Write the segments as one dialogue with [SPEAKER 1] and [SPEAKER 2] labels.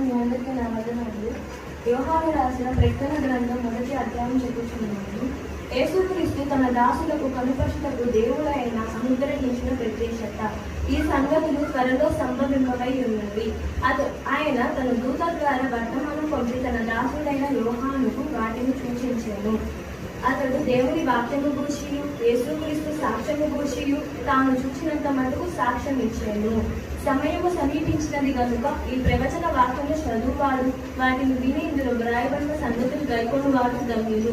[SPEAKER 1] మీ అందరికీ నా వందనాలు. యోహాను రాసిన ప్రకటన గ్రంథం 1వ అధ్యాయం చెప్పుచున్నాను. యేసుక్రీస్తు తన దాసులకు కనుపరుచుటకు దేవుడైన అనుగ్రహించిన ప్రత్యక్షత. ఈ సంగతులు త్వరలో సంభవింపబై ఉన్నవి. ఆయన తన దూత ద్వారా వర్తమానం పంపి తన దాసుడైన యోహానుకు వాటిని సూచించాను. అతడు దేవుని వాక్యము గూర్చియు యేసుక్రీస్తు సాక్ష్యము గూర్చియు తాను చూచినంత మటుకు సాక్ష్యం ఇచ్చాను. సమయము సమీపించినది కనుక ఈ ప్రవచన వాక్యము చదువువాడు, వాటిని విని ఇందులో వ్రాయబడిన సంగతులు గైకొనువాడు ధన్యుడు.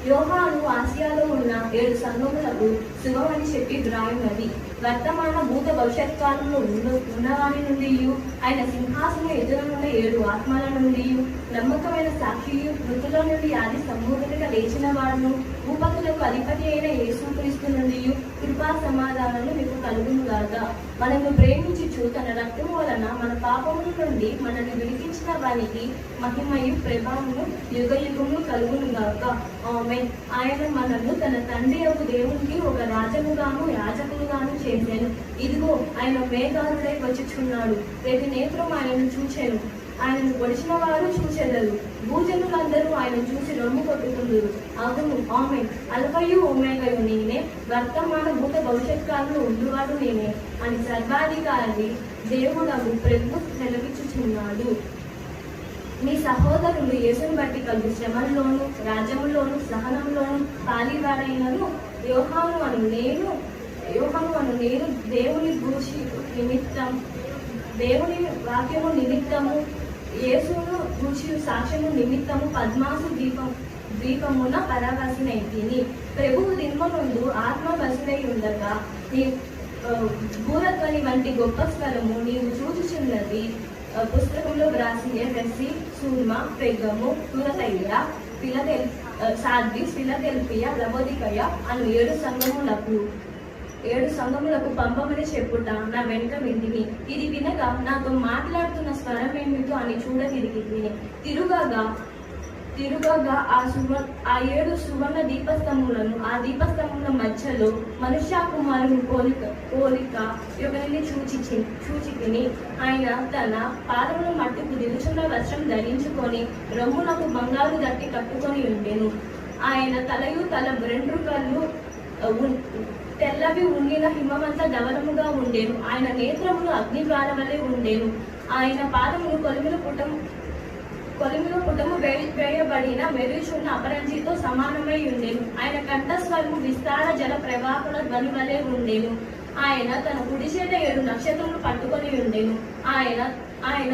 [SPEAKER 1] యోహాను ఆసియాలో ఉన్న 7 సంఘములకు శుభమని చెప్పి వ్రాయున్నది. వర్తమాన భూత భవిష్యత్ కాలంలో ఉన్నవాని నుండి, ఆయన సింహాసనం ఎదురనున్న 7 ఆత్మల నుండి, నమ్మకమైన సాక్షియు, మృతుల నుండి ఆది సంపూర్ణంగా లేచిన వాడును, భూపతులకు అధిపతి అయిన యేసుక్రీస్తు నుండి కృపా సమాధానాలు మీకు కలుగునుగాక. మనము ప్రేమించుచు తన రక్తము వలన మన పాపముల నుండి మనల్ని విడిపించిన వానికి మహిమయు ప్రభావము యుగయుగము కలుగునుగాక. ఆమేన్. ఆయన మనల్ని తన తండ్రి యొక్క దేవునికి ఒక రాజముగాను యాజకులుగాను చేశాను. ఇదిగో ఆయన మేఘారుడై వచ్చుచున్నాడు. ప్రతి నేత్రం ఆయనను చూచెను. ఆయనను పొడిచిన వారు చూచెదరు. భూజనులందరూ ఆయన చూసి రొమ్ము కొట్టుకుందరు. అవును, ఆమేన్. అల్ఫయు ఒమేగయు నేనే, వర్తమాన భూత భవిష్యత్ కాలంలో ఉండువాడు నేనే అని సర్వాధికారి దేవుడవు ప్రభు సెలవిచ్చుచున్నాడు. మీ సహోదరులు యేసును బట్టి కలుగు శ్రమల్లోను రాజ్యములోను సహనంలోను పాలివాడైనను యోహాను అను నేను దేవుని గూర్చి నిమిత్తం, దేవుని వాక్యము నిమిత్తము, యేసును గూర్చి సాక్ష్యము నిమిత్తము పద్మాసు ద్వీపమున పరావాసినైతిని. ప్రభువు దినమునందు ఆత్మ వశుడై ఉండగా నీ భూరధ్వని వంటి గొప్ప స్వరము నీవు చూచుచున్నది పుస్తకంలో వ్రాసి Ephesus, Smyrna, Pergamum, Thyatira, Sardis, Philadelphia, Laodicea అను 7 సంఘములకు పంపమని చెప్పుట నా వెనుక వింటిని. ఇది వినగా నాతో మాట్లాడుతున్న స్వరం ఏమిటో అని చూడతిరిగి తిరుగగా ఆ 7 సువర్ణ దీపస్తంభములను, ఆ దీపస్తంభముల మధ్యలో మనుష్య కుమారుని పోలిక యుగని చూచితిని. ఆయన తన పాదముల మట్టుకు నిలుచున్న వస్త్రం ధరించుకొని రొమ్మునకు బంగారు దట్టి కట్టుకొని ఉండెను. ఆయన తలయు తల వెంట్రుకలు తెల్లవి ఉండిన హిమమంత ధవలముగా ఉండేను. ఆయన నేత్రములు అగ్నిజ్వాల వలె ఉండేను. ఆయన పాదములు కొలిమిల పుటము వేయబడిన మెరుచున్న అపరంజితో సమానమై ఉండేను. ఆయన కంఠస్వరము విస్తార జల ప్రవాహుల ధ్వని వలె ఉండేను. ఆయన తన కుడి చేత 7 నక్షత్రములు పట్టుకొని ఉండేను. ఆయన